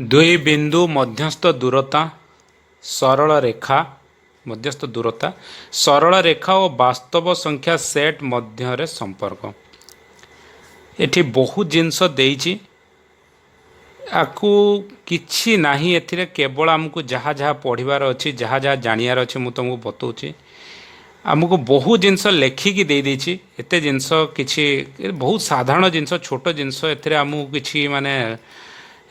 दुई बिंदु मध्यस्थ दूरता सरल रेखा मध्यस्थ दूरता सरल रेखा और वास्तव संख्या सेट मध्य संपर्क एठी बहुत जिनस देइछि आकु किछि नाही एथिरे केवल आमको जहाँ जहाँ पढ़िबार अच्छी जहाँ जहाँ जानियार अच्छे मुझे तुमको बताऊँगी आमको बहुत जिनस लेखिकी दे देछि एते जिनस किछि बहुत साधारण जिनस छोट जिनस एथिरे आमको किछि माने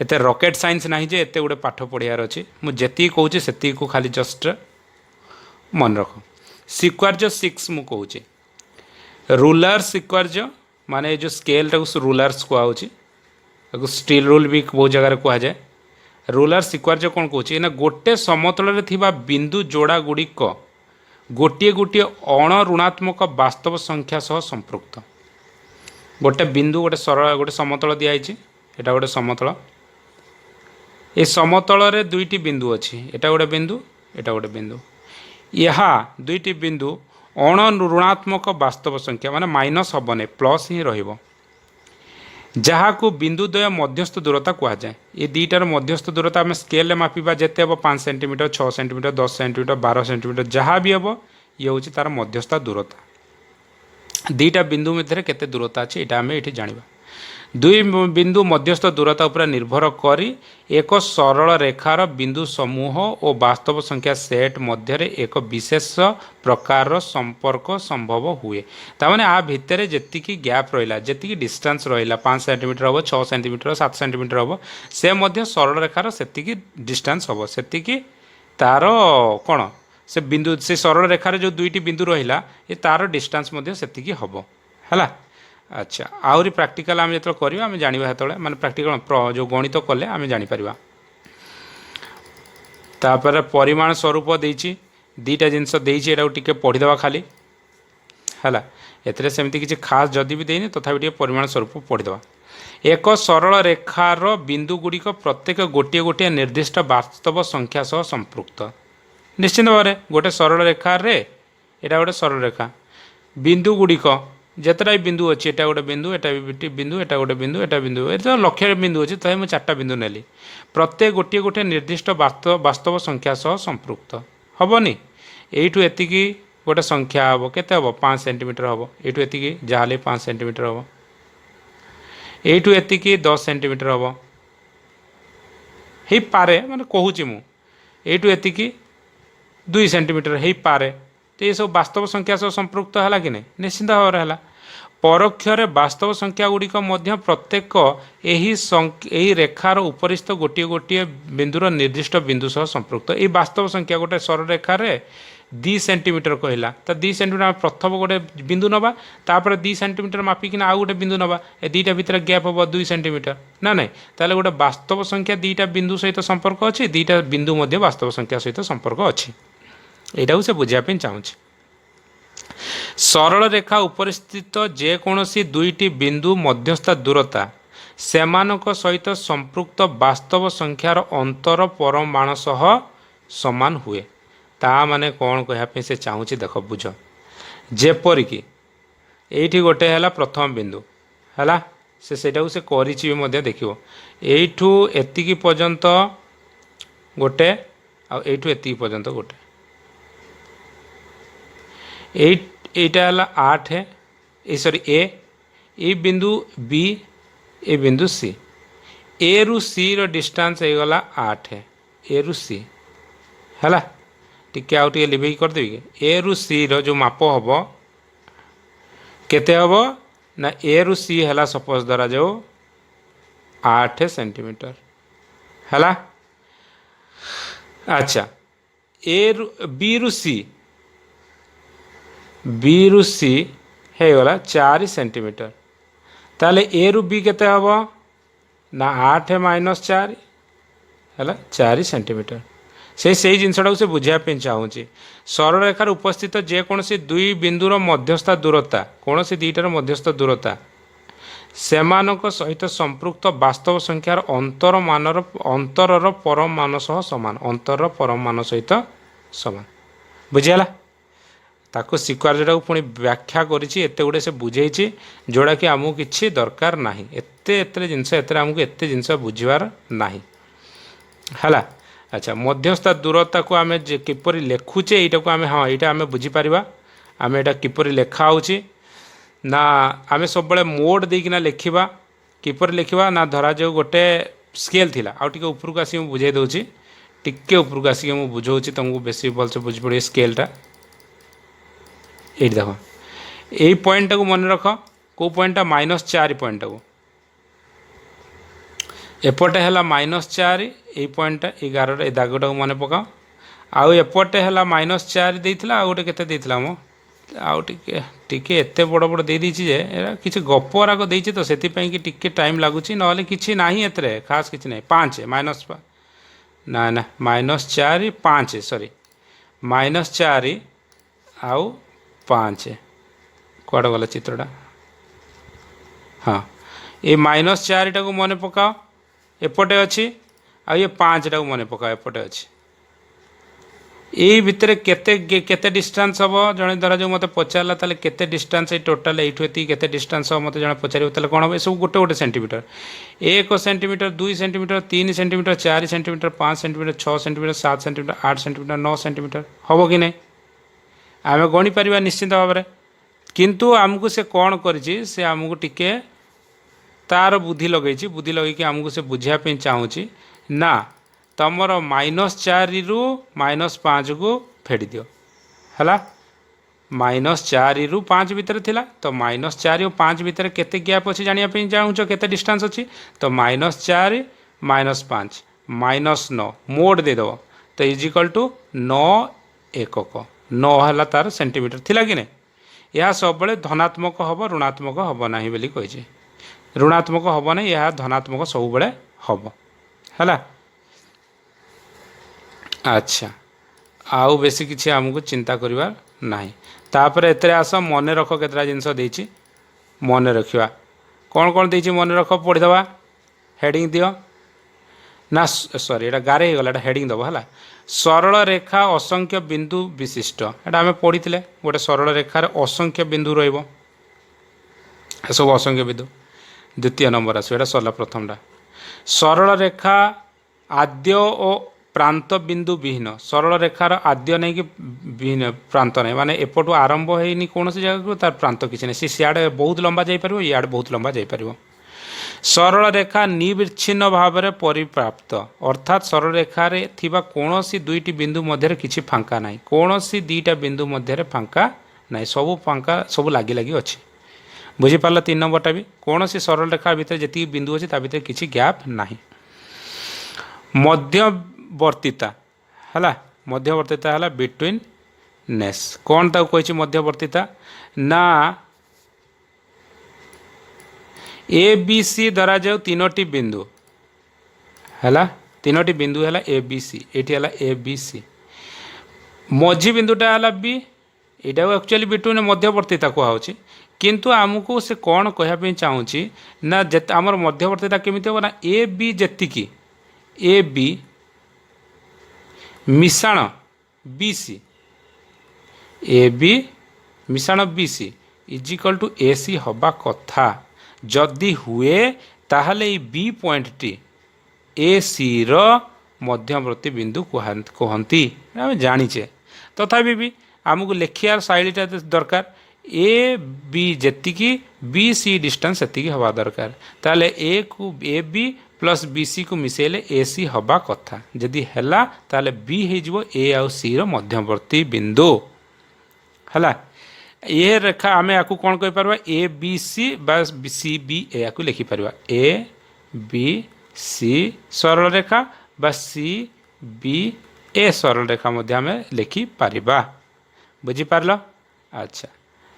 एते रॉकेट साइंस नहीं जे एते गोटे पाठ पढ़ियार अच्छी मुझे कहूँ से को खाली जस्ट मन रख सिक्वार्ज 6 मु कहूँ रूलर सिक्वार्ज माने जो स्केल टाक रूलर्स कहूँ स्टील रूल भी बहुत जगह कह जाए रूलर सिक्वार्ज कौन कहूँ ना गोटे समतल थिबा बिंदु जोड़ा गुड़िक गोटे गोटे अण ऋणात्मक वास्तव संख्या सह संपृक्त गोटे बिंदु गोटे सरल गोटे समतल दिखाई एटा गोटे समतल ए समतल रे दुईटी बिंदु अच्छी एटा गोटे बिंदु एटा गोटे बिंदु यह दुईटी बिंदु अण ऋणात्मक वास्तव संख्या माने माइनस हेबने प्लस ही रहिबो जहाँ को बिंदु द्वय मध्यस्थ दूरता कह जाए ये दुईटार मध्यस्थ दूरता आम स्केल मापिबा जिते हम 5 सेंटीमीटर 6 सेंटीमीटर 10 सेंटीमीटर 12 सेंटीमीटर जहाँ भी हम ये हूँ तार मध्यस्थ दूरता दुईटा बिंदु मध्य केते दूरता अच्छे यहाँ आम ये जाना दुई बिंदु मध्यस्थ दूरता उपर निर्भर करी एक सरल रेखार बिंदु समूह और वास्तव संख्या सेट मध्य एक विशेष प्रकार संपर्क संभव हुए तामाने आ भितर जेतिकी गैप रहिला जेतिकी डिस्टेंस रहिला 5 सेंटीमीटर हम 6 सेंटीमीटर 7 सेंटीमीटर हम से मध्य सरल रेखार सेतिकी डिस्टेंस हम सेतिकी तार कौन से बिंदु से सरल रेखार जो दुईटी बिंदु रहिला ये तार डिस्टेंस मध्य सेतिकी हम है। अच्छा आहरी प्रैक्टिकल आम जो करवा आम जाना जो माने प्रैक्टिकल जो गणित कले आम जापर तापर परिमाण स्वरूप देती दीटा जिनस टे पढ़ीदे खाली है एथिरे सेमती किसी खास जदि भी देनी तथापि टे परिमाण स्वरूप पढ़ीदे एक सरल रेखार बिंदु गुड़िक प्रत्येक गोटे गोटे निर्दिष्ट वास्तव संख्या सह संपृक्त निश्चित भाव में गोटे सरल रेखार यहाँ गोटे सरल रेखा बिंदु गुड़िक जितेटा बिंदु अच्छी एटा गोटे बिंदु एटा बिंदु एटा गोटे बिंदु एटा बिंदु ये लक्ष बिंदु अच्छी तो मुझे 4टा बिंदु नेली प्रत्येक गोटे गोटे निर्दिष्ट वास्तव संख्या सह संपृक्त हेनी यू एतिकी गोटे संख्या हम केते हम 5 सेंटीमीटर हम यू एतिकी जहाँ 5 सेंटीमीटर हम यू एतिकी 10 सेंटीमीटर हम हो पारे माने कहूँ मुझे एतिकी 2 सेंटीमीटर हो पारे तो ये सब वास्तव संख्या सह संपृक्त है कि नहीं निश्चित भाव में है परोक्षरे वास्तव संख्या गुड़िक प्रत्येक यही रेखार उपरिस्थ गोटे गोटे बिंदुर निर्दिष्ट बिंदु सह संपृक्त ये वास्तव संख्या गोटे सरल रेखार 2 सेंटीमीटर कहला तो 2 सेंटीमीटर प्रथम गोटे बिंदु नवा तापर 2 सेंटीमीटर मापिकिना आउ गोटे बिंदु नवा ए दुईटा भितर गैप हम 2 सेंटीमीटर ना नहीं ताले गोटे वास्तव संख्या दुईटा बिंदु सहित संपर्क अच्छी दुईटा बिंदु मध्य वास्तव संख्या सहित संपर्क अच्छी यहाँ से बुझापी चाहूँ सरल रेखा उपर स्थित जेकोसी दुईटी बिंदु मध्यस्थ दूरता सेमानक सहित संपृक्त वास्तव संख्यार अंतर परमाणु सह समान हुए ता माने कौन कहवाई से चाहूँगी देख बुझ जेपरिक ये गोटे है प्रथम बिंदु है से देखो यू एतिकी पर्यंत गोटे आठू एतिकी पर्यंत गोटे एटा है 8 है सॉरी ए बिंदु बी ए बिंदु सी ए रु सी रो डिस्टेंस हो गला 8 है ए रु सी है टिके आउ टे लिभेई करदेवी ए रु सी रो जो माप हम केते हम ना ए रु सी है सपोज धरा जाओ 8 सेंटीमीटर है। अच्छा ए बी रु सी बी रु सी है गला 4 सेंटीमीटर ताले ए रु बी केते हबो ना 8 माइनस 4 है 4 सेंटीमीटर से जिनसटा से बुझापी चाहूँगी सरल रेखार उपस्थित जेकोसी दुई बिंदुर मध्यस्थ दूरता कौन से दुईटार मध्यस्थ दूरता सेमानक सहित संपृक्त वास्तव संख्यार अंतर परम मान सह समान अंतर परम मान सहित समान बुझीगला ताको सिक्वार्जटा को पुणी व्याख्या करिछि एते गुडे से बुझेइछि जोड़ा कि आमको किछि दरकार नाही एते जिनस एते आमको एते जिनस बुझिबार नाही। है। अच्छा मध्यस्थ दूरता को आम किपर लेखुचे यहाँ को आम हाँ यहाँ आम बुझीपर आम यहाँ किपर लेखा होची ना आम सब मोड देकिना लिखा किपर लिखा ना धरा जो गोटे स्केल थिला आउ टिके ऊपर को आसी बुझे दूसरी टिके ऊपर को आसिक मुझे बुझाऊँगी तुमको बेसी भलसे बुझी पड़े स्केलटा ये देख यही पॉइंट को मन रख कौ पॉइंटा -4 पॉइंट को एपटे है -4 ये पॉइंट 11 ये दागटा को मन पकाओ आउ एपटे है -4 देता आउ गोटे के मो आउ टिके एते बड़ बड़ दे दी जे किसी गपराक देती तो से टिके टाइम लगुच ना कि ना एते खास किसी ना 5 माइनस ना ना -4 5 सॉरी -4 आउ 5 कौड़ गला चित्रटा हाँ ये -4 टाक मन पकाओ एपटे अच्छी आ ये 5 टाक मन पकाओ एपटे अच्छी यही भितर केते डिस्टेंस हम जड़े धरा जो मत पचारा ताले केते डिस्टेंस टोटाल ये केते डिस्टेंस हम मत जड़े पचार ताले कौन हम सब गोटे गोटे centimetre 1 centimetre 2 centimetre 3 centimetre 4 centimetre 5 centimetre 6 centimetre 7 centimetre 8 centimetre 9 centimetre हम कि नहीं आम गणी पार निश्चिंत भाव में किंतु आमको से कौन करिछि से आमको टिके तार बुद्धि लगे आमको से बुझापी चाहूँगी ना तमर -4 रु -5 को फेड़ी दियो है -4 रु 5 भितर थिला तो -4 और 5 भितर केते गैप अच्छी जानापी चाहूँ केते डिस्टेंस अच्छी तो -4 -5 -9 मोड देदेव तो इजिकल टू 9 एकक 9 है तार सेंटीमीटर थिला कि नहीं यह सब धनात्मक हम ऋणात्मक हम ना बोली कही ऋणात्मक हम ना यह धनात्मक सब हम है। अच्छा आउ बेसी किसी आमको चिंता करिवार नाही तापर एतरे आस मन रख केतरा जिनस देछि मन रखिवा कौन कौन देछि मन रख पढ़ी दवा हेडिंग दियो ना सॉरी एटा गारे गला एटा हेडिंग दबो हला सरल रेखा असंख्य बिंदु विशिष्ट एटा आमे पढ़ीथिले गोटे सरल रेखार असंख्य बिंदु रहइबो सब असंख्य बिंदु द्वितीय नंबर आसो एटा सरला प्रथमटा सरल रेखा आद्य और प्रांत बिंदु विहीन सरल रेखार आद्य नहीं कि विहीन प्रांत नहीं माने एपटू आरंभ होनी कौन सी जगह को तार प्रांत किसी नहीं सियाड़े बहुत लंबा जापर इे बहुत लंबा जापर सरल रेखा निविच्छिन्न भाव में परिप्राप्त अर्थात सरल रेखार थिबा कौन सी दुईटी बिंदु मध्य किसी फांका ना कौन सी दुईटा बिंदु मध्य फांका ना सब फांका सब लगी लगी अच्छी बुझीपार 3 नंबरटा भी कौन सी सरल रेखा भितर जी बिंदु अच्छी ता भीतर किसी गैप ना मध्यवर्तीता है मध्यवर्तीता है बिटवीन नेस कौन ताको कही मध्यवर्तीता ना ए बी सी धरा जाऊ 3टी बिंदु है 3टी बिंदु है ए बी सी ये है ए बी सी मझी बिंदुटा है बी यहाँ एक्चुअली बिटवीन मध्यवर्तीता कहुच्छी किंतु आमको से कौन कहवाई चाहूँगी ना आमर मध्यवर्तीता केमी हम ना ए बी जी ए बी मिशाण बी सी ए बी मिशाण B C equal to A C हवा कथा जदि हुए ताहले बी पॉइंट टी ए सी रो मध्यवर्ती बिंदु कहती आम जाचे तथापि भी आमको लिखार शैलीटा दरकार ए बी जी बी सी डिस्टेंस से हवा दरकार ताले ए को A B plus B C को मिसेले ए सी हवा कथा जदि हैला ताले बी हो ए आउ सी रो मध्यवर्ती बिंदु है ये रेखा आम या कौन कहीपर ए बी सी बा सी बी ए लिखिपर ए बी सी सरल रेखा बा सी बी ए सरल रेखा आम लिखिपर बुझीपार। अच्छा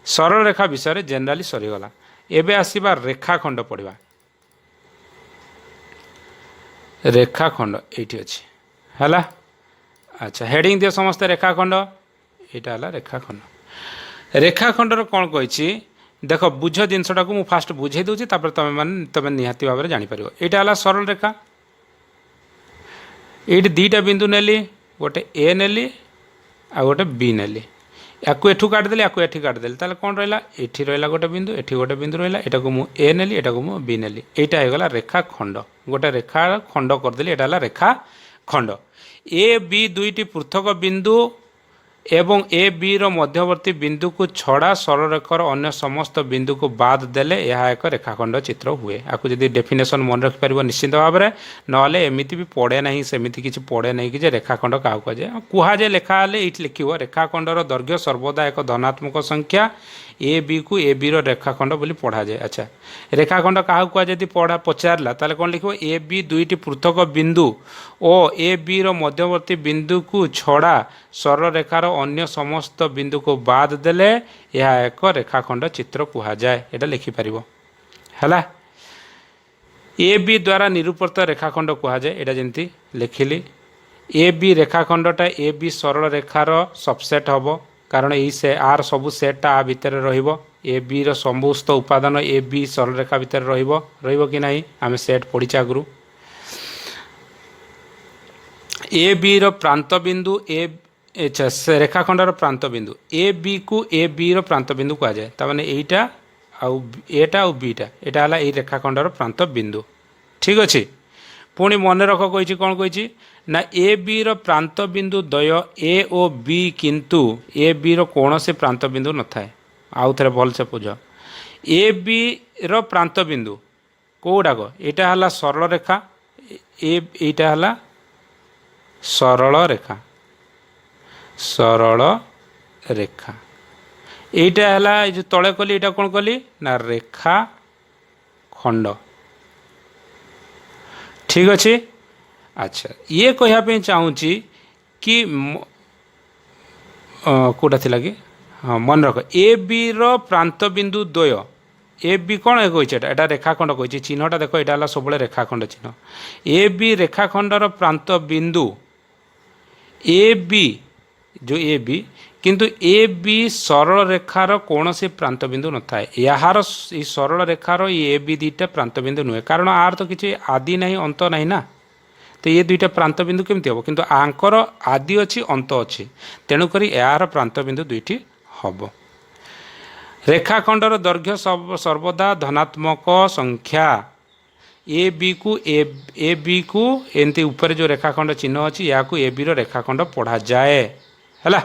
सरल रेखा विषय जेनराली सरीगला एबे आसीबा रेखाखंड पढ़ा रेखाखंड ये अच्छी है। अच्छा हेडिंग दियो समस्त रेखाखंड यहाँ है रेखाखंड रेखाखंडर कौन कही देख बुझ जिनसटा को फास्ट बुझे दूसरी तुम निहाती भाव में जापर यहाँ है सरल रेखा ये 2टा बिंदु नेली गोटे ए नेली आ गोटे बी नेली या एठू काटिदेली या एठी काटिदेली ताले कौन रहा ये रहा गोटे बिंदु एठी गोटे बिंदु रहा यहाँ को मुझे नेली यहाँ को मुझे बी नेली यहाँ होगा रेखाखंड गोटे रेखा खंड करदेली यहाँ है रेखाखंड खंड ए बी दुईटी पृथक बिंदु एवं ए बी रो मध्यवर्ती बिंदु को छड़ा सरलरेखार अन्य समस्त बिंदु को बाद देले यह एक रेखाखंड चित्र हुए। आपको जब डेफिनेशन मन रखिपर निश्चित भाव में ना एमती भी पड़े ना सेमती किसी पड़े ना कि रेखाखंड क्या कहुए कहुए लेखा ये लिख रेखाखंडर दैर्घ्य सर्वदा एक धनात्मक संख्या ए बी को ए बी रेखाखंड बोली पढ़ा जाए। अच्छा रेखाखंड क्या कहुए पढ़ा पचारा ताले कौन लिख ए बी दुईटी पृथक बिंदु और ए बी मध्यवर्ती बिंदु को छड़ा सरल रेखार अन्य समस्त बिंदु को बाद देले यह एक रेखाखंड चित्र कहुए यहाँ लिखिपर है। ए बी द्वारा निरूपित रेखाखंड कहुए यहाँ जमी लिखिली ए बी रेखाखंडटा ए बी सरल रेखार सबसेट हम कारण यही से आर सबू सेटा आ भितर ए बी समस्त उपादान ए बी सरल रेखा भितर कि नहीं आम सेट पढ़ी आगु ए बी प्रांत बिंदु ए रेखाखंडर प्रांत बिंदु ए बी को ए बी प्रांत बिंदु कहुए ताने यहीटा आटा आ बीटा यहाँ है ये रेखाखंडर प्रांत बिंदु ठीक अच्छे। पुणी मन रख कही कौन कही ना ए बी प्रांत बिंदु द्वय ए और बी किंतु ए बी कौन से प्रांत बिंदु न थाए आउ थे भलसे बुझ ए बी प्रांत बिंदु कौटाक यहाँ है सरल रेखा यहाँ है सरल रेखा सरल रेखा यहाँ है जो तले कली यहाँ कौन कली ना रेखा खंड ठीक अच्छे। अच्छा ये कहवाई चाहूँगी कि कौटा थी कि हाँ मन रख ए बी प्रांत बिंदु द्वय ए बी कौन कही एटा रेखाखंड कही चिन्हटा देख यहाँ सब रेखाखंड चिन्ह ए बी रेखाखंडर प्रांत बिंदु ए बी जो ए बी किंतु ए बी सरल रेखार कौन से प्रांत बिंदु न थाए यार सरल रेखार ए बी दुईटा प्रांत बिंदु नुहे कारण आर तो किसी आदि ना अंत ना ना तो ये दुईटा प्रांत बिंदु केमती हम किंतु आंकर आदि अच्छी अंत अच्छी तेणुक यार प्रांत बिंदु दुईटी हम। रेखाखंडर दैर्घ्य सर्वदा धनात्मक संख्या ए बी को एमती ऊपर जो रेखाखंड चिन्ह अच्छी या ए बी रेखाखंड पढ़ा जाए है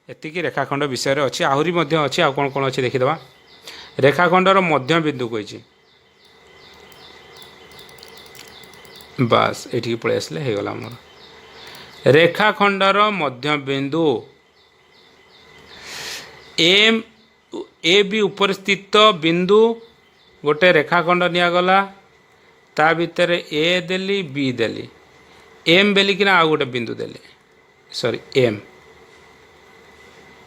एतिकी रेखाखंड विषय अच्छी आहरी अच्छी आ कौन कौन अच्छी देखीदे रेखाखंडर मध्य बिंदु कही बास ये पलि आसले होगला मोर रेखाखंडर मध्य बिंदु एम ए बी उपर स्थित बिंदु गोटे रेखाखंड निगला ता भितर ए देली बी देली एम बेली कि आउ गोटे बिंदु देली सॉरी एम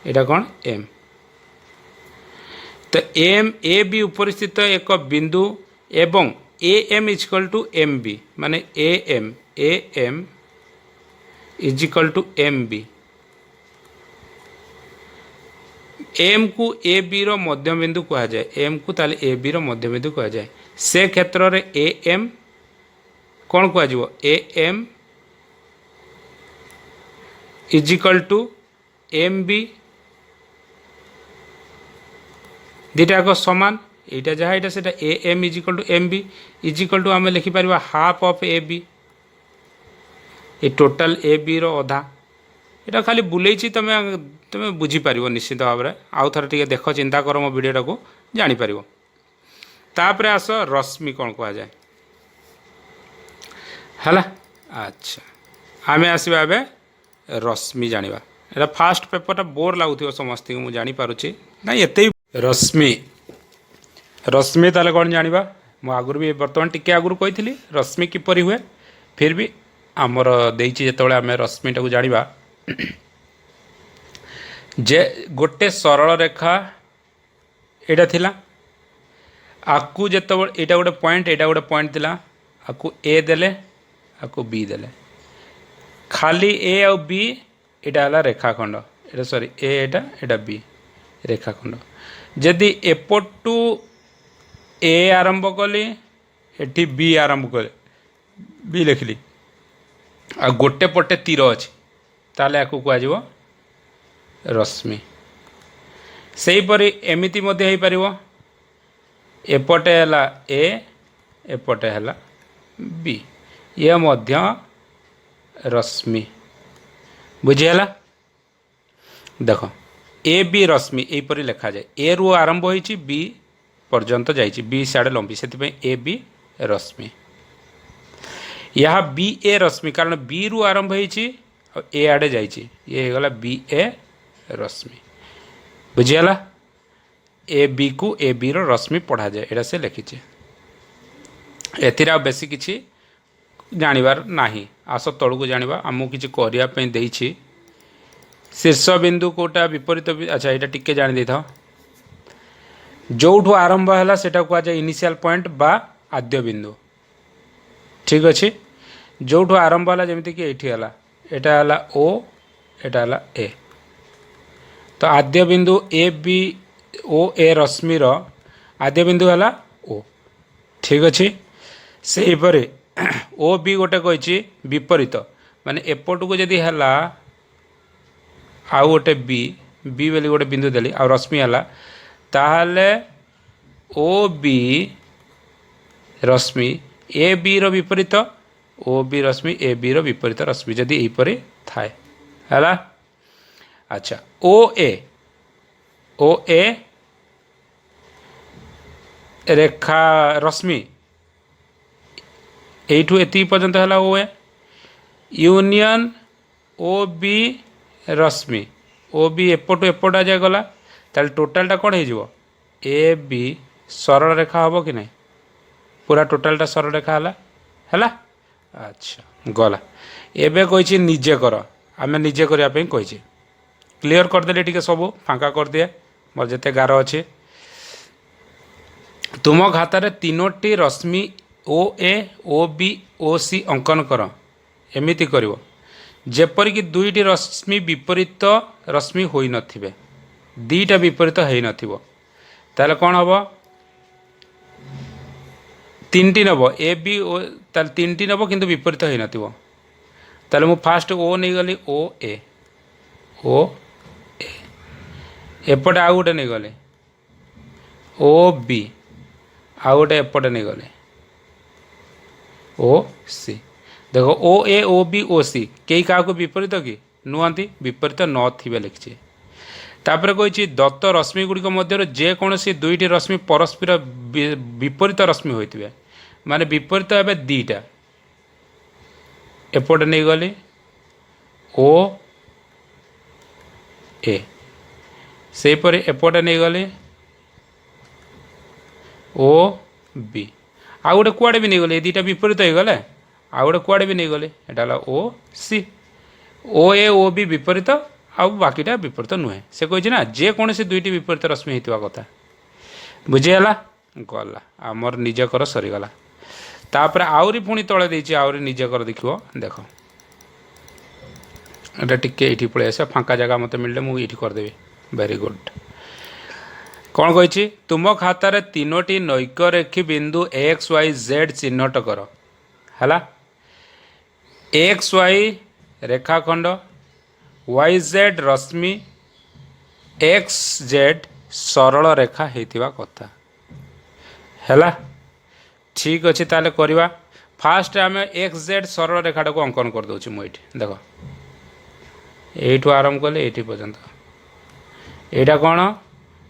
यहाँ कौन एम तो एम ए बी उपर स्थित एक बिंदु एवं A M equal to M B माने A M equal to M B M को ए बी मध्य बिंदु कहुए एम को ताले ए बी मध्य बिंदु कहुए से क्षेत्र रे ए एम कौन कह A M equal to M B दुईटा को सामान यहाँ जहाँ यहाँ से A M equal to M B equal to आम लिखिपर हाफ ऑफ ए बी ये टोटाल ए बी अधा यहाँ खाली बुले तुम तुम बुझीपर निश्चित भाव में आउ थे टे देख चिंता कर मो भिडटा को जापर तापर आस रश्मि कौन कहुए है। अच्छा आम आसवा रश्मि जाना यहाँ फास्ट पेपरटा बोर लगुव समस्त मुझे जापारे ना एत रश्मि रश्मि ताले कौन जाना मु आगुरी भी बर्तमान टिके आगुरी कही रश्मि किपरि हुए फिर भी आमर देती जो आम रश्मिटा को जाना जे गोटे सरल रेखा यहाँ थिला आकु जो यहाँ गोटे पॉइंट थिला आकु ए देले आकु बी देले खाली ए आ बी यहाँ है रेखाखंड ये सॉरी ए यहाँ बी रेखाखंड जदि एपटू ए आरंभ कली एटी बी आरंभ कले बी लिखली आ गोटे पटे तीर अच्छी ताले आकु कह रश्मि सेहीपरि एमिति मध्य हो पारिबो एपटे है ए एपटे है बी ये मध्य रश्मि बुझीगला देख ए बी रश्मि यहीपरि लिखा जाए ए रु आरंभ होइछि बी पर्यंत जाइछि बी साडे लंबी से ए बी रश्मि यहाँ बी ए रश्मि कारण बी रु आरंभ होइछि ए आड़े जाइछि ये गला B A Rashmi बुझीगला A B को ए बी रो रश्मि पढ़ा जाए एटा से लिखिछे एथिरा बेसी किछि जानिबार नाही आस तळु जानिबा आमु किछि करिया पे देइछि शीर्ष बिंदु कोटा विपरीत अच्छा यहाँ टिके जानी दे था जोठू आरंभ है सेटा कह जाए इनिशियल पॉइंट बा आद्य बिंदु ठीक अच्छे जोठू आरंभ है जमीक कि ये है ओ एटा है ए तो आद्य बिंदु ए बी ओ ए रश्मिर आद्य बिंदु है ओ ठीक अच्छे से ओ बी गोटे कही विपरीत माने एपट को जदि है आउ गोटे बी बी बोली गोटे बिंदु देली आ रश्मि है ताहले ओ बी रश्मि ए बी रो विपरीत ओ बी रश्मि ए बी रो विपरीत रश्मि जदि यहीपरि थाए है अच्छा ओ ए रेखा रश्मि एठू एति पर्यंत है O A union O B रश्मि ओ बी एपटू एपट आ जाए गला ताल टोटालटा कौन हो ए बी सरल रेखा हम कि नहीं पूरा टोटालटा सरल रेखा है अच्छा गला एबे कही निजे कर आम निजे करने कही क्लीयर करदे टी सब फांका कर दिए मोर जिते गार अच्छे तुम खातार तीनोटी रश्मि ओ ए ओ बी ओ सी अंकन कर एमिति करिवो जेपरिक दुईटी रश्मि विपरीत रश्मि होई नथिबे दीटा विपरीत होई नथिबो ताले कौन हम तीन टी नब ए बी ओ ताले तीन टी नब किंतु विपरीत होई नथिबो ताले मु फास्ट ओ नहीं गली ओ ए एपटे आउ गोटे नहीं गले ओ बी आउ गोटे एपटे नहीं गले ओ सी देखो ओ ए ओ बी ओ सी कई क्या विपरीत कि नुहति विपरीत न लिखिए तापर कही दत्त रश्मि गुड़िक मध्य जेकोसी दुईटी रश्मि परस्पर विपरीत रश्मि होते माने विपरीत हे दीटा एपटे नहीं गली ओ ए सेपरी एपटे नहीं गली ओ बी आ गोटे कुआड़े भी नहीं गले दीटा विपरीत हो गले आ गोटे कुआड़े भी नहीं गले एटा ओ सी ओ ए ओ बी विपरीत आ बाकीटा विपरीत नुहे से कही ना जेकोसी दुईटी विपरीत रश्मि होता कथा बुझीगला गला आमर निजकर सरीगला तापर आउरी पुणी तले देछि आउरी निजकर देखियो देख एटा टिके एठी पळे आसे फांका जगह मते मिलले मु एठी कर देबी वेरी गुड कौन कही तुम खातार तीनोटी नैकरेखी बिंदु एक्स वाई जेड चिन्हट कर है एक्स वाई रेखाखंड वाई जेड रश्मि एक्स जेड सरल रेखा होता कथा है ठीक अच्छे ताले करवा फास्ट आम एक्स जेड सरल रेखाटा को अंकन कर दूँ मुझे देख यू आरंभ कले ये पर्यंत यहाँ कौन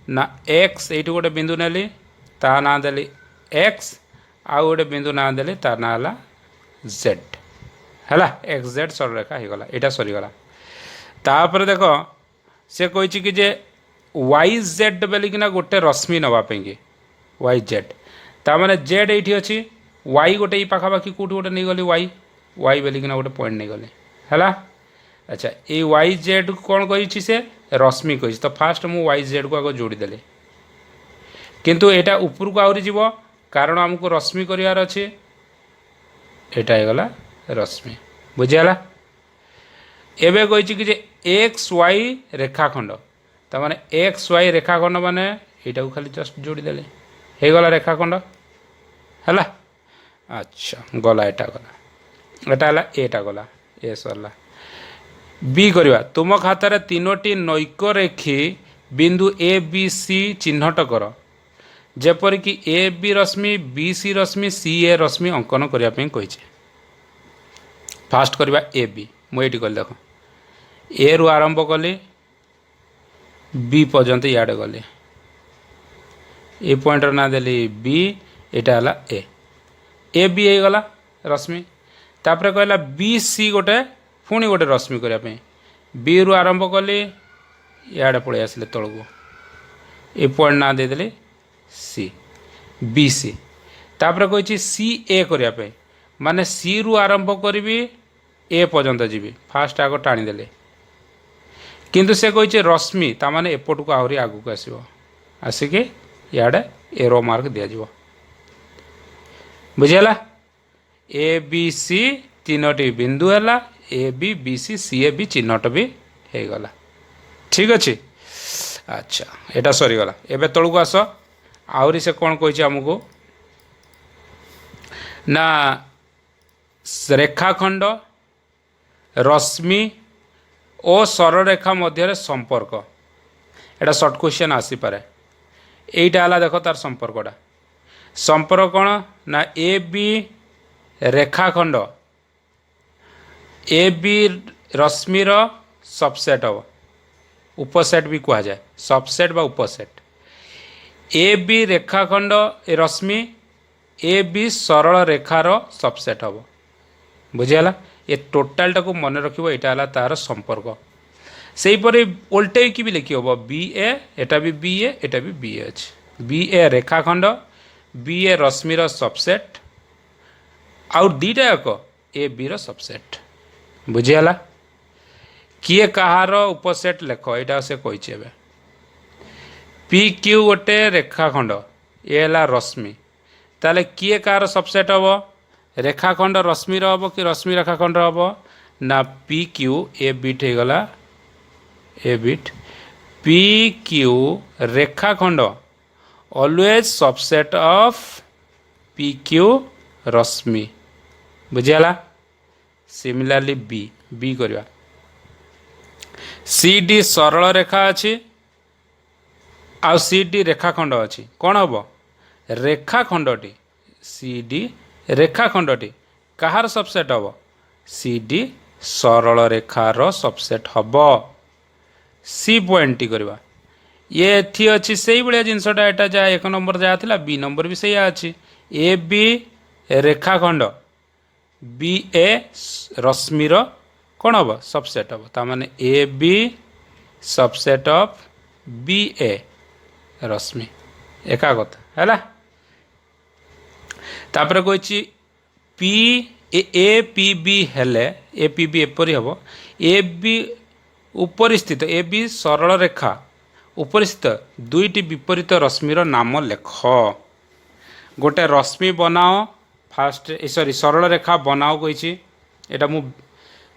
ना एक्स ये गोटे बिंदु नेली ता ना देली एक्स आउ गोटे बिंदु ना देली ता ना है जेड है एक्स जेड सरल रेखा हो गला यहाँ सरीगला तापर देख से कही कि जे वाई जेड बोलिकिना गोटे रश्मि नापी कि वाई जेड ताने जेड ये अच्छी वाई गोटे पाखापाखि कौट गोटे नहीं गली वाई वाई बोलिकिना गोटे पॉइंट नहीं गली है अच्छा ये वाई जेड कौन कही से रश्मि कही तो फास्ट मु वाई जेड को आगे जोड़ीदेली किंतु यहाँ ऊपर को आहरी जीव कारण आमको रश्मि करार अच्छे यहाँ होगला रश्मि बुझीगला एबे कही कि एक्स वाई रेखाखंड ताने एक्स वाई रेखाखंड माने यहाँ को खाली जस्ट जोड़ीदेली हो गला रेखाखंड है अच्छा गला यहाँ गला यहाँ गला ए सरला बी करवा तुम खातार तीनोटी नैकरेखी बिंदु ए बी सी चिन्हट कर जेपरिक A B Rashmi B C रश्मि सी ए रश्मि अंकन करने कही फास्ट करवा ए बी मुझे कल देख ए रु आरंभ कली बी पर्यंत इे गली ए पॉइंटर ना देली बी एटा है ए बी हो गला रश्मि तापर कहला बी सी गोटे पुणी गोटे रश्मि करने बी रु आरंभ कली इे पलि आसिले तल को ए पॉइंट ना देदेली सी बी सी तापर कही सी ए करने माने सी रु आरंभ करी ए पर्यंत जीवी फास्ट आग टाणीदे किंतु से कही रश्मि ताने एपट को आहरी आग को आसो आसिकी इे एरो मार्क दिज्व बुझीगला ए बी सी तीनोटी बिंदु है A B B C C A B चिन्हट भी हो गला ठीक अच्छे अच्छा एटा सरीगला एबे तलू को आस आहरी से कौन कही आमको ना रेखाखंड रश्मि और सरल रेखा मध्य संपर्क एटा शॉर्ट क्वेश्चन आसीपे यहीटा है देख तार संपर्क कौन ना ए बी रेखाखंड ए बी रश्मिर सबसेट हम उपसेट भी कह जाए सबसेट बा उपसेट ए बी रेखाखंड रश्मि ए बी सरल रेखार सबसेट हम बुझीगला ये टोटालटा को मन रख यहाँ तार संपर्क से परी ओल्टे की भी लिखी हम बी एटा भी बी एटा भी बी अच्छे बी ए रेखाखंड बी ए रश्मिर सबसेट आउ दीटा जाक ए बी रो सबसेट बुझीगला किए कहार उपसेट लेख यहाँ से कही पी क्यू गोटे रेखाखंड ये है रश्मि ताले किए कहार सबसेट हम रेखाखंड रश्मिर हम कि रश्मि रेखाखंड हम ना पी क्यू ए बिट हो गला ए बिट पी क्यू रेखाखंड always subset of P Q रश्मि बुझीगला सिमिलरली बी बी करवा सी डी सरल रेखा अच्छी आ सी डी रेखाखंड अच्छी कौन हम रेखाखंडी सी डी रेखाखंडी कहार सबसेट हम सी डी सरल रेखार सबसेट हम सी पॉइंट टी करवा ये थी अच्छी से भाया जिनसटा यहाँ जहाँ एक नंबर जहाँ थी बी नंबर भी सैया अच्छी ए बी रेखाखंड बी ए रश्मिर कौन हम सबसेट हम ताने A B subset of B A रश्मि एका कथा है तापर कही पी ए पी बी हेले ए पी बी एपरी हम ए बी ऊपर स्थित ए बी सरल रेखा ऊपर स्थित दुईटी विपरीत रश्मिर नाम लेख गोटे रश्मि बनाओ फास्ट सॉरी सरल रेखा बनाओ कही एटा मु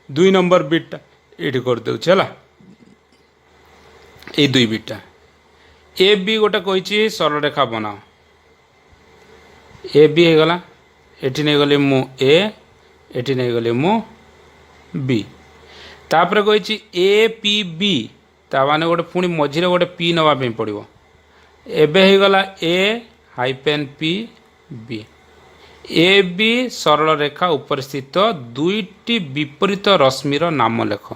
2 नंबर बिटा ये करदे ये 2 बिटा ए बी गोटे कही सरल रेखा बनाओ ए बी हो गला एटी नहीं गली मु ए एटी नहीं गली मु बी तापर कही ए पी बी ताने गोटे पुणी मझे गोटे पी नवाप पड़ो एबे हो गला A hyphen P B A B सरल रेखा उपर स्थित दुईटी विपरीत रश्मिर नाम लेख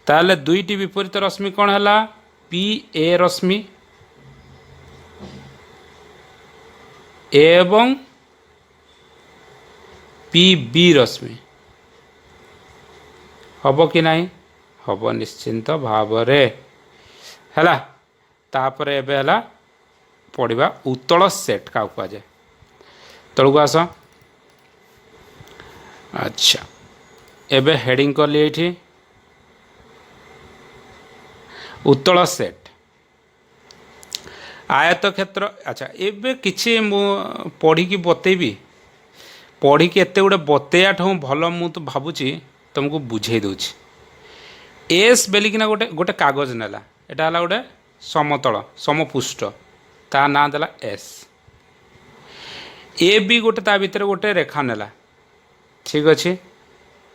ताले दुईटी विपरीत रश्मि कौन है पी ए रश्मि एवं पी बी रश्मि हम कि नहीं हम निश्चिंत भाव है तापर एबे पढ़ा उत्तल सेट क्या कहुए तलू को आस अच्छा एबे हेडिंग कली ये उत्तल सेट आयत क्षेत्र अच्छा एबे किछि मु पढ़ी की बतेबी पढ़ी की एते गुडे बतेया ठो भल मु तो भाबुची तुमको बुझे दूची एस बेलिकिना गोटे गोटे कागज नेला एटा हला गोटे समतल समपुष्ट ता ना देला एस ए बी गोटे ता भीतर गोटे रेखा नेला ठीक अच्छे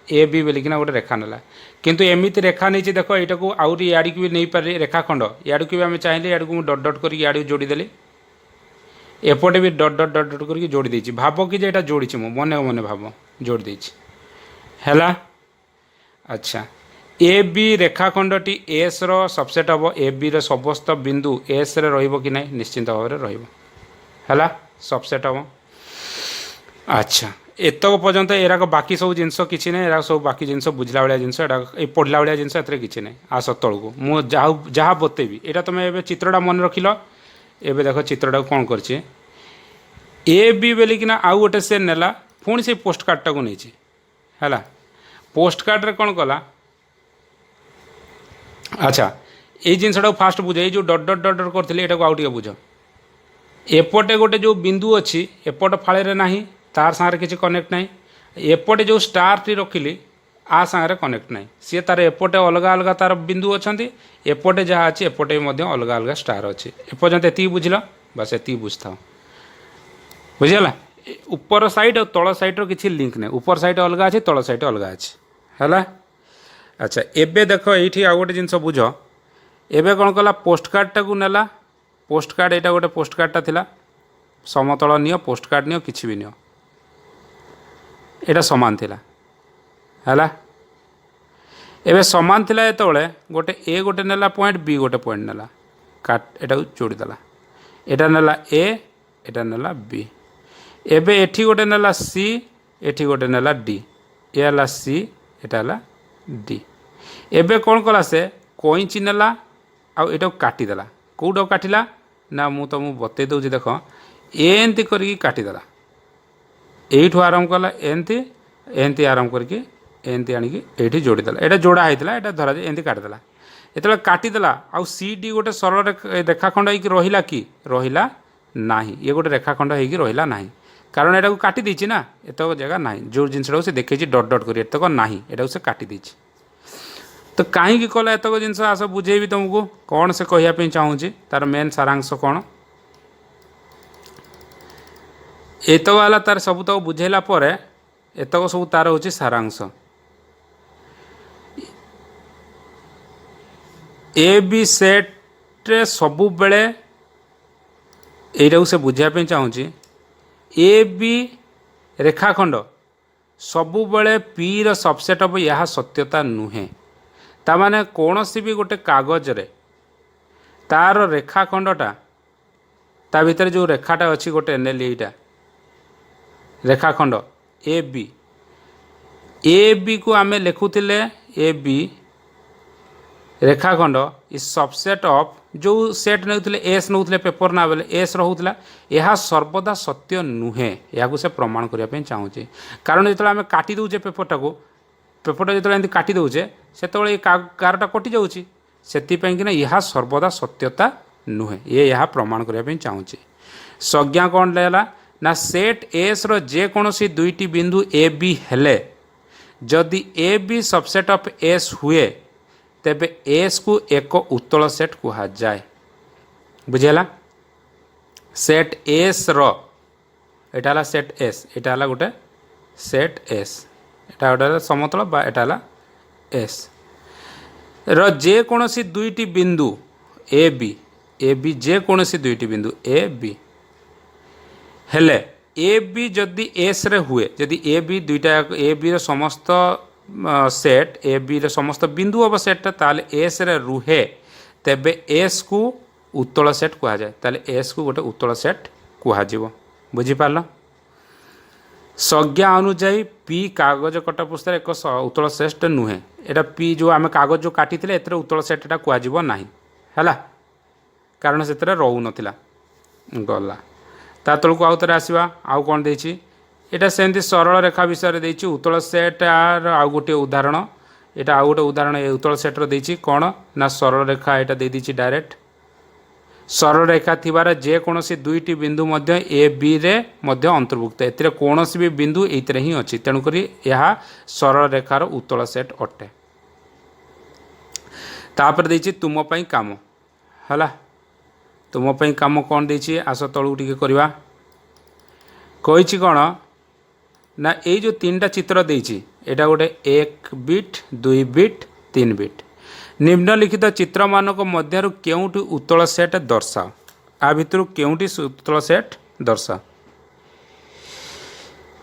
ए बी बोलिकिना गोटे रेखा नेला किंतु एमिति रेखा नहीं देख यहाँ को आउरी याड़ी भी नहीं पारे रेखाखंड याड़ को भी आम चाहिए याड़ को डट डट कर याड़ जोड़ीदेली एपटे भी डट डट डट डट करके जोड़ी देछि भाव कि जे एटा जोड़ी मु मने मने भाव जोड़ी देछि हैला। अच्छा ए बी रेखाखंडटी एस रो सबसेट हम ए बी रो समस्त बिंदु एस रे रहिबो कि नहीं निश्चिंत भाव में रहिबो हैला सबसेट हम। अच्छा एतक पर्यंत एराक बाकी सब जिनस किसी ना एरा सब बाकी जिनस बुझला भाया जिनस पढ़ला भाया जिनस एत किसी ना आस तलू मु जहाँ बतेबी यहाँ तुम ए चित्रटा मन रखिल एवं देख चित्रटा कौन कर ए बी बोलिकिना आउ गोटे से नेला पुणी से पोस्ट कार्डटा को नहीं है पोस्ट कार्ड रे कौन कला। अच्छा ये जिनसा फास्ट बुझ ये जो डट डट डट डट करते यहाँ आउ बुझ एपटे गोटे जो बिंदु अच्छी एपट फाड़े ना तार सागर किसी कनेक्ट ना एपटे जो स्टार टी रखिली आ सागर कनेक्ट ना सी तार एपटे अलग अलग तार बिंदु अच्छा एपटे जहाँ अच्छी एपटे अलग अलग स्टार अच्छी एपर्यंत एति बुझल बस एति बुझता बुझीगला। ऊपर साइड और तल साइड रो किसी लिंक नहीं ऊपर साइड अलग अच्छे तल साइड अलग अच्छे है। अच्छा एबे देख ये आउ गोटे जिनस बुझ एबे कौन कला पोस्ट कार्डटा को नेला पोस्ट कार्ड यहाँ गोटे पोस्ट कार्डटा थिला समतल नियो पोस्ट कार्ड नियो किसी भी नियो एटा समान थिला है एबे समान थिला एतोले गोटे ए गोटे नेला पॉइंट बी गोटे पॉइंट नेला काट एटा जोड़ी देला एटा नेला ए एटा नेला बी एबे एठी गोटे नेला सी एठी गोटे नेला डी ए हला सी एटा हला डी एबे कौन कला से कईची नेला आउ एटा काटी देला कौटा काटिला ना मु तुमको बतई दूसरी देख एमती करके काटिदेला यू आरंभ कला एमती एमती आरंभ करके एमती आणिकी ये जोड़ीदेला यहाँ जोड़ा होता है धरा जाए एमती काटिदेला ये काटिदेला आउ सी डी गोटे सरल रेखाखंड हो रहा कि रहा ना ये गोटे रेखाखंड हो रहा ना कारण यहाँ काटी देछि ना एतक जगह ना जो जिनसा से देखे डट डट कर एतक ना यहाँ से काटी देछि तो कहीं कला एतक जिनस आस बुझेबी तुमको कौन से कहवाई चाहूँगी तार मेन सारांश कौन एतक है तार सब तक बुझेला पर एतक सब तार हूँ सारांश ए बी सेट सबु बेले यू से बुझापी चाहूँगी ए बी रेखाखंड सबु बेले पी रो सबसेट अब यह सत्यता नुहे तामाने कौन सी भी गोटे कागज रे तार रेखाखंडटा ता भीतर जो रेखाटा अच्छी गोटे नेली एटा रेखाखंड ए बी को आमे लिखुतिले ए बी रेखाखंड इज सबसेट ऑफ जो सेट नौले एस नौले पेपर ना बेले एस रोला यह सर्वदा सत्य नुहे या से प्रमाण करने चाहूँगी कारण जो आम काटी दौचे पेपरटा को पेपरटा जो एमती काटी दौचे से कारटा कटि जाऊँगी से यह सर्वदा सत्यता नुहे ये यहाँ प्रमाण करने चाहूँगी संज्ञा कौन लेला ना सेट एस रो जे कौनसी दुईटी बिंदु ए बी हेले जदि A B subset of S हुए तेबे एस को एक उत्तल सेट कहा जाए बुझेला सेट एस रो एटा हला सेट एस एटा हला गोटे सेट एस एटा गोटे समतल बा एटा हला एस रो जे कौनसी दुईटी बिंदु ए बी जे कौनसी दुईटी बिंदु ए बी हेले ए बी जदि एस रे हुए जदि ए बी दुईटा ए बी रो समस्त सेट ए बी रे समस्त बिंदु हम सेट ताले एस रे रुहे तेबे एस को उत्तल सेट कहा जाए ताले एस को गोटे उत्तल सेट कहा जीवो बुझी पारल संज्ञा अनुଯାयी पी कागज कटा पुस्तक एक उत्तल सेट नुहे एटा पी जो आम कागज जो काटी एतर उत्तल सेट एटा कहा जीवो नाही हैला कारण से रहू नथिला गला ता तल को आउ थे आसवा आउ कौन देछि एटा सेमती सरल रेखा विषय देछि उत्तल सेट आउ गोटे उदाहरण एटा आउ गोटे उदाहरण उत्तल सेट्र देछि कौन ना सरल रेखा एटा दे दीछि डायरेक्ट सरल रेखा थिबार जे कौनसी दुईटी बिंदु मध्य ए बी रे मध्य अंतर्भुक्त एतिरे कौनसी भी बिंदु एइतरे ही अछि तेणुकरी यह सरल रेखार उत्तल सेट अटे तापर देछि तुम पई काम हला तुम पई काम कौन देछि आस तळु टिके करबा कहिछि कौन ना ये जो तीन चित्र देछि एटा गोटे 1 बिट 2 बिट 3 बिट निम्नलिखित चित्र मानक मध्यरु केउटी उत्तल सेट दर्शाओ आ भितर केउटी उत्तल सेट दर्शाओ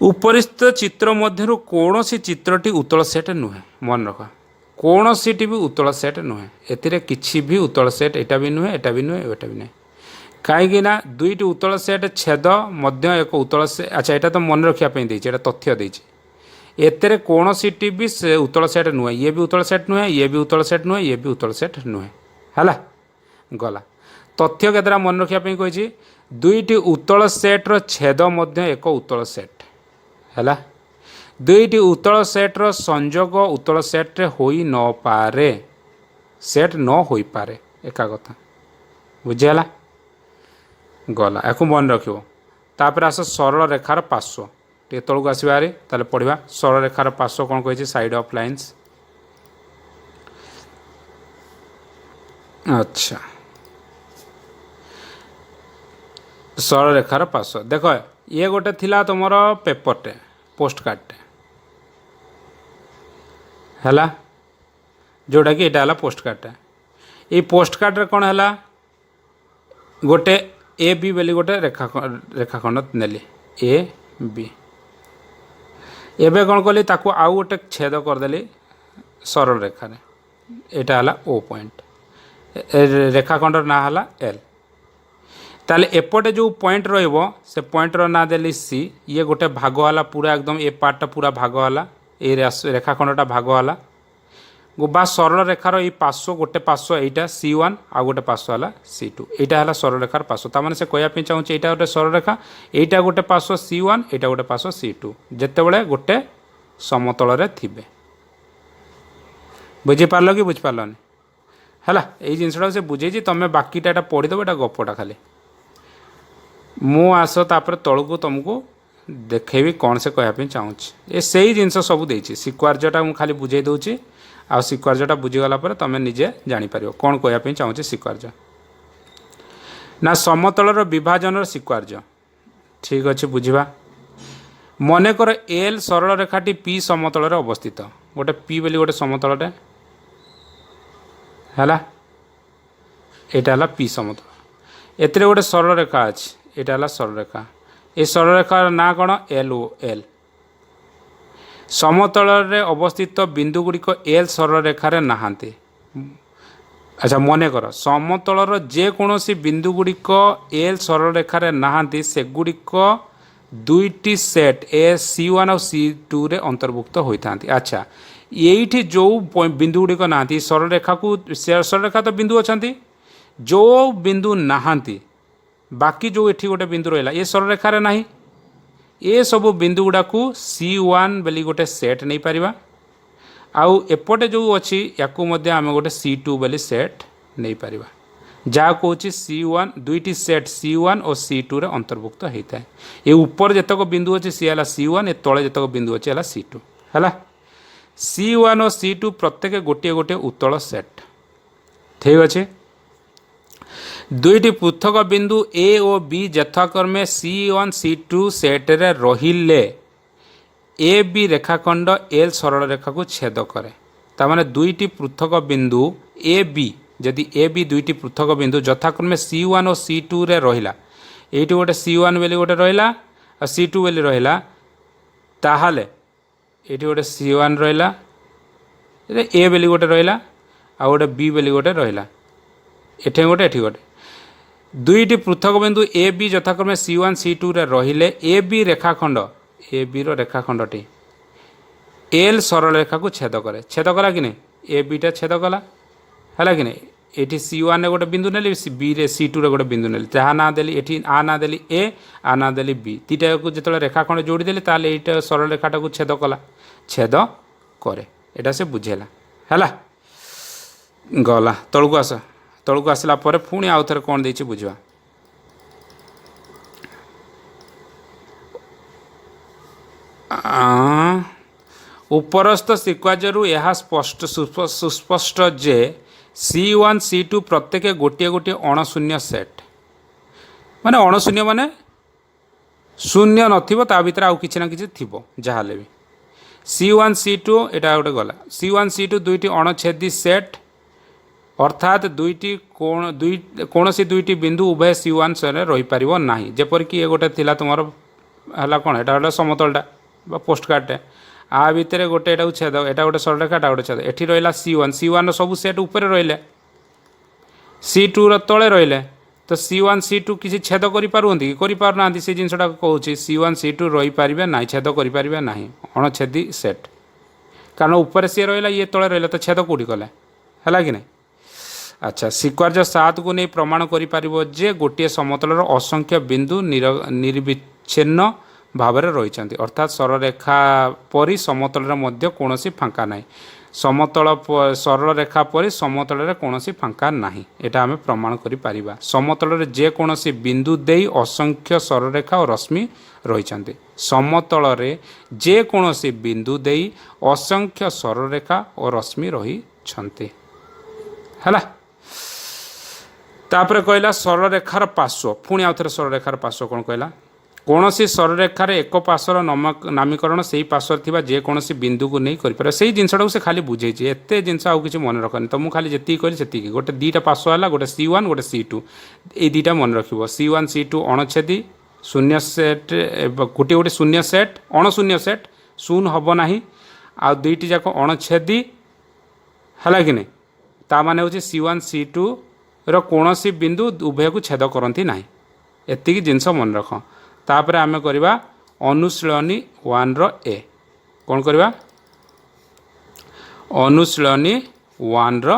उपरिस्थ चित्र मध्य कौन सी चित्रटी उत्तल सेट नुहे मन रख कौन सी भी उत्तल सेट नुहे एथिरे किछि भी उत्तल सेट एटा भी नुहे एटा भी नुहे एटा भी नुहे कहीं दुईटी उत्तल सेट छेद मध्य एक उत्तल सेट अच्छा यहाँ तो मन रखापी देती तथ्य देती एतेरे कौन सी भी से उत्तल सेट नुहे ये भी उत्तल सेट नुहे ये भी उत्तल सेट नुहे ये भी उत्तल सेट नुहे है गला तथ्य केतरा मन रखापी कही दुईटी उत्तल सेट्र छेद मध्य एक उत्तल सेट है दुईटी उत्तल सेट्र संजोग उत्तल सेट्रे होई न पारे सेट न होई पारे एका कथा बुझीगला गला या मन रख तापर आस सरल रेखार पार्श्व टे तलू आसवा ताले पढ़ा सरल रेखार पार्श्व कौन कही साइड ऑफ लाइन्स अच्छा सरल रेखार पार्श्व देख ये गोटे थिला तुमर पेपरटे पोस्ट कार्डटे है जोटा कि यहाँ पोस्ट कार्डटा ये पोस्ट कार्ड कौन है गोटे ए बी बोली गोटे रेखाखंड नेली ए बी एबे कौन कली ताकू आउ गोटे छेद करदेली सरल रेखार यहाँ है ओ पॉइंट रेखाखंडर ना है एल ताले एपटे जो पॉइंट रहिबो से पॉइंटर ना देली सी ये गोटे भाग वाला पूरा एकदम ए पार्टा पूरा भाग वाला ये रेखाखंडटा भाग वाला बा सरल रेखार ये पार्श्व गोटे पार्श्व यहाँ C1 आ गोटे पार्श्व है C2 यहाँ है सरल रेखार पार्श्व तार से कहवाई चाहूँगी यहाँ गोटे सरल रेखा यहाँ गोटे पार्श्व C1 यहाँ गोटे पार्श्व C2 जितेबले गोटे समतल थे बुझीपार कि बुझीपारनि है यही जिनसा से बुझे तुम्हें बाकीटा यहाँ पढ़ीदेव यहाँ गपटा खाली मु आस तापर तलू तुमको देखेबी कौन से कहवाई चाहूँगी ये सही जिनस सब देती सिक्वार्जटा मुझे खाली बुझे दूसरी आ सिक्वार्जटा बुझीगला तुम निजे जापर कौन कहवाई चाहूँगी सिक्वार्ज ना समतलर विभाजन सिक्वार्ज ठीक अच्छे बुझा मनकर एल सरल रेखाटी पी समतल अवस्थित गोटे पी बोली गोटे समतलटे है यहाँ है पी समतल एते गोटे सरल रेखा अच्छी यहाँ है सरल रेखा ये सरल रेखार ना कौन एल ओ एल समतल अवस्थित बिंदु गुड़िक एल सरल रेखार नहांती अच्छा मन कर समतलर जेकोसी बिंदु गुड़िक एल सरल रेखार नहांती से गुड़िक दुईटी सेट ए C1 और C2 रे अंतर्भुक्त होता अच्छा ये जो बिंदु गुड़िक ना सरल रेखा को सरल रेखा तो बिंदु अच्छा जो बिंदु नहांती बाकी जो ये गोटे बिंदु रहा ये सरल रेखार ना ये सब बिंदु गुड़ा को C1 बोली गोटे सेट नहीं पारिबा आउ एपटे जो अच्छी या आम गोटे C2 बोली सेट नहीं पारिबा जहाँ कौन C1 दुईटी सेट C1 और C2 रे अंतर्भुक्त होता है ये ऊपर जितक बिंदु अच्छे सी है C1 ये तले जितक बिंदु अच्छे है C2 है C1 और C2 प्रत्येक गोटे गोटे उत्तल सेट ठीक अच्छे दुईटी पृथक बिंदु ए और बी यथाक्रमे C1 C2 सेट्रे रहिले ए बी रेखाखंड एल सरल रेखा को छेद करे तामाने दुईटी पृथक बिंदु ए बी जदि ए बी दुईटी पृथक बिंदु यथाक्रमे C1 और C2 रे रहिला एटी गोटे C1 बोली गोटे रहिला और C2 बोली रहिला ताहाले एटी गोटे C1 रहिला ए बोली गोटे रहिला आ गोटे बी बोली गोटे रहिला एठे गोटे एठी गोटे दुईटी पृथक बिंदु ए बी यथाक्रमे C1 C2 रे रहिले ए बी रेखाखंड ए बी रो रेखाखंडटी एल सरल रेखा को छेद करे छेद कला कि नहीं ए बीटा छेद कला है कि नहीं ये C1 रे गोटे बिंदु नेली बी रे C2 रे गोटे बिंदु नेली जहाँ ना देली एठी आ ना देली ए आ ना देली बी तीटा को जो रेखाखंड जोड़ी देली ताले एटा सरल रेखाटा को छेद कला छेद करे एटा से बुझेला है गला तलू आस तलू आसला पुणी आउ थे कौन देछि बुझवा उपरस्थ सिक्वाजरु यह स्पष्ट सुस्पष्ट जे C1 C2 प्रत्येक गोटे गोटे अणशून्य सेट माने अणशून्य माने शून्य नथिबो ता भितर आउ किछि ना किछि थिबो जहाले भी C1 C2 एटा गोटे गला C1 C2 दुईटी अणछेदी सेट अर्थात दुईटी कौन सी दुईटी बिंदु उभय C1 से रही पारिबो नाही जेपर कि ये गोटे थिला तुमर हला कोन एटा समतलटा बा पोस्ट कार्डटे आ भितर गोटे एटा छेद एटा गोटे सरलरेखा एटा गोटे छेद एठी रहिला C1 सब सेट ऊपर रहिले C2 रो तळे रहिले तो C1 C2 किसी छेद करि पारुंती करि पारना से जिनसटा कहूची C1 C2 रही पारिबे नाही छेद करि पारिबे नाही अणछेदी सेट कारण ऊपर सी रहिला ये तळे रहिला तो छेद कोडी कले हला कि नहीं। अच्छा सिक्वार्ज 7 को नहीं प्रमाण करि पारिबो जे गोटे समतलर असंख्य बिंदु निर्विच्छिन्न भाव में रही अर्थात सरलरेखा परी समतल मध्य कौनसी फांका ना समतल सरलरेखा परी समतल कौनसी फांका ना यहाँ आम प्रमाण करिपारिबा समतल जेकोसी बिंदु दे असंख्य सरलरेखा और रश्मि रही समतल जेकोसी बिंदु दे असंख्य सरलरेखा और रश्मि रही तापर कहला सरलरेखार पार्श्व पुणी आउ थे सरलरेखार पार्श्व कौन कहला कौन सी सरलरेखार एक पार्श्वर नामीकरण से ही पार्श्वर थी जेकोसी बिंदु को नहीं कर से जिनटा से खाली बुझे एत जिनस आउ कि मन रखनी तो मुझे खाली जी कहली से गोटे दीटा पार्श्व है गोटे C1 गोटे C2 ये दीटा मन रख C1 C2 अणछेदी शून्य सेट गोटे गोटे शून्य सेट अणशून्य सेट शून्य हम ना आ दुईटी जाक अणछेदी है कि नहीं ता माने हूँ C1 C2 रोसी बिंदु उभय को छेद करती ना एतिक जिनस मन रख तापर आम करवा अनुशीलनी 1 रो ए कौन करवा अनुशीलनी 1 रो